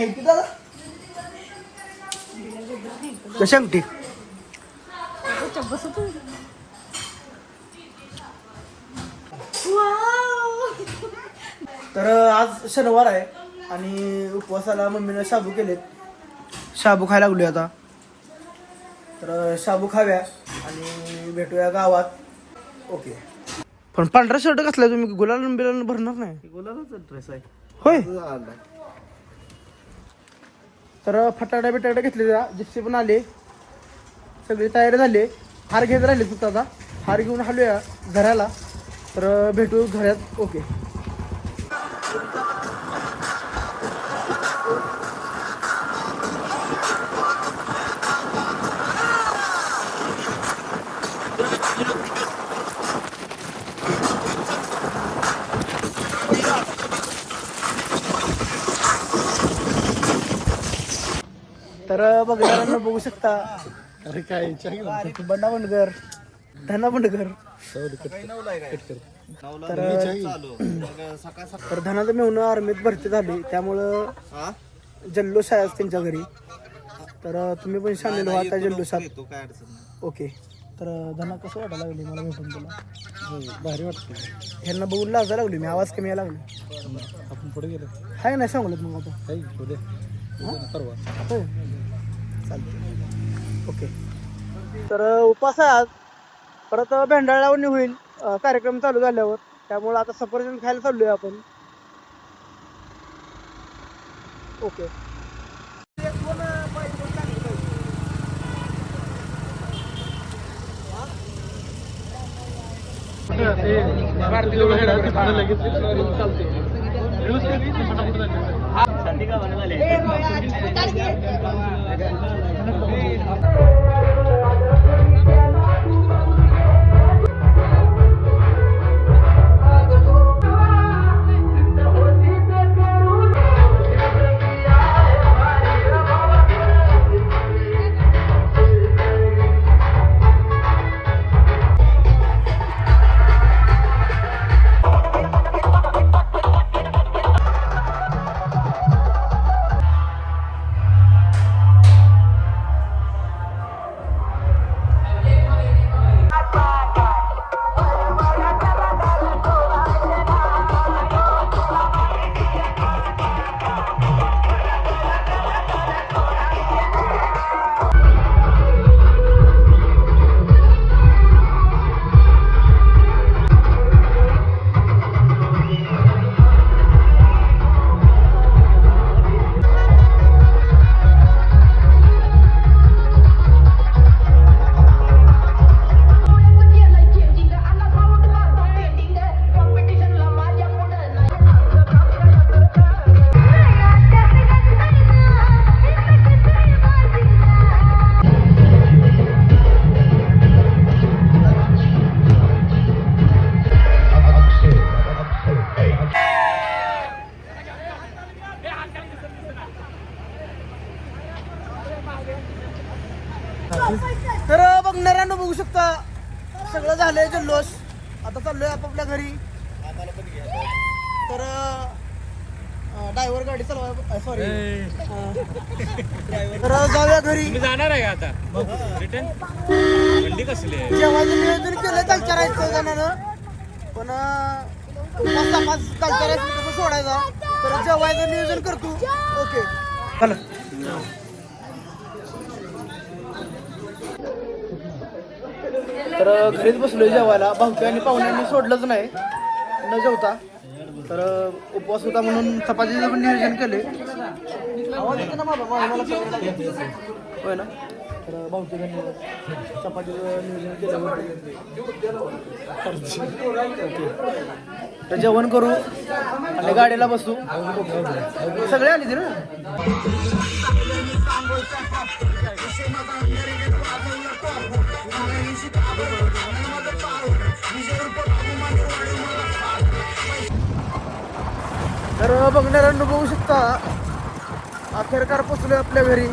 Thank you दादा. कशी अंगठी? तर आज शनिवार आहे आणि उपवासाला मम्मीनं शाबू केलेत. शाबू खायला लागलोय आता. तर शाबू खाव्या आणि भेटूया गावात. ओके. पण पांढरा शर्ट कसला तुम्ही? गुलाल बिलाल भरणार नाही? गुलाबाचा ड्रेस आहे. होय. तर फटाकडा बिटाकडा घेतले जरा. जिप्सी पण आले. सगळी तयारी झाली. हार घेत राहिले फक्त आता. हार घेऊन आलोया घराला. तर भेटू घरात. ओके. तर बघणाऱ्यांना बघू शकता. अरे काय बंडा बंडकर, धना बंडकर. तर धनाचं मिळून आर्मीत भरती झाली त्यामुळं जल्लोष आहे आज त्यांच्या घरी. तर तुम्ही पण सामील व्हा त्या जल्लोषात. ओके. तर धना कसं वाटायला लागली मला भेटून तुला? भारी वाटतं. ह्यांना बघून लाजायला लागली मी. आवाज कमी यायला लागला. आपण पुढे गेलो हाय नाही सांगलं मग आता. काही उद्या परवा होय चालतं. ओके. तर उपास आहे आज. परत भेंडाळ लावणी होईल कार्यक्रम चालू झाल्यावर. त्यामुळं आता सफरचंद खायला चाललोय आपण. ओके. तर बघणाऱ्यांना बघू शकता सगळं झालंय जल्लोष. आता चाललोय आपापल्या घरी. तर ड्रायव्हर गाडी चालवाय सॉरी तर जाऊया घरी. जाणार आहे आता रिटर्न मंडी कसली आहे? जेवायचं नियोजन केलं कालच्या राहायचं जणांनं. पण पाच कालच्या राहायचं कसं सोडायचा. तर जेवायचं नियोजन करतो. ओके चला. तर घरीच बसलोय जेवायला. भावकी आणि पाहुण्यांनी सोडलंच नाही न जेवता. तर उपवास होता म्हणून चपातीचं पण नियोजन केले. आवाज येतो ना बाबा? होय ना. तर भावकीने चपातीचं नियोजन केलं. तर जेवण करू आणि गाडीला बसू. सगळे आले ते ना. तर बघणाऱ्यांना बघू शकता अखेरकार पोचलोय आपल्या घरी.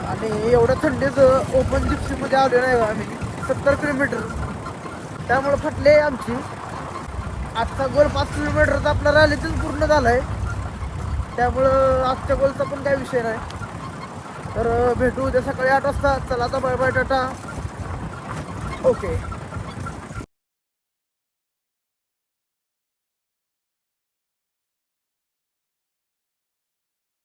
आणि एवढ्या थंडीत ओपन जिप्सीमध्ये आलो नाही आम्ही. 70 किलोमीटर. त्यामुळे फाटले आमची. आजचा गोल 5 किलोमीटरचा आपला रॅलीतच पूर्ण झालाय. त्यामुळं आजच्या गोलचा पण काही विषय नाही. तर भेटू उद्या सकाळी 8 वाजता. चला आता बाय बाय टाटा. ओके.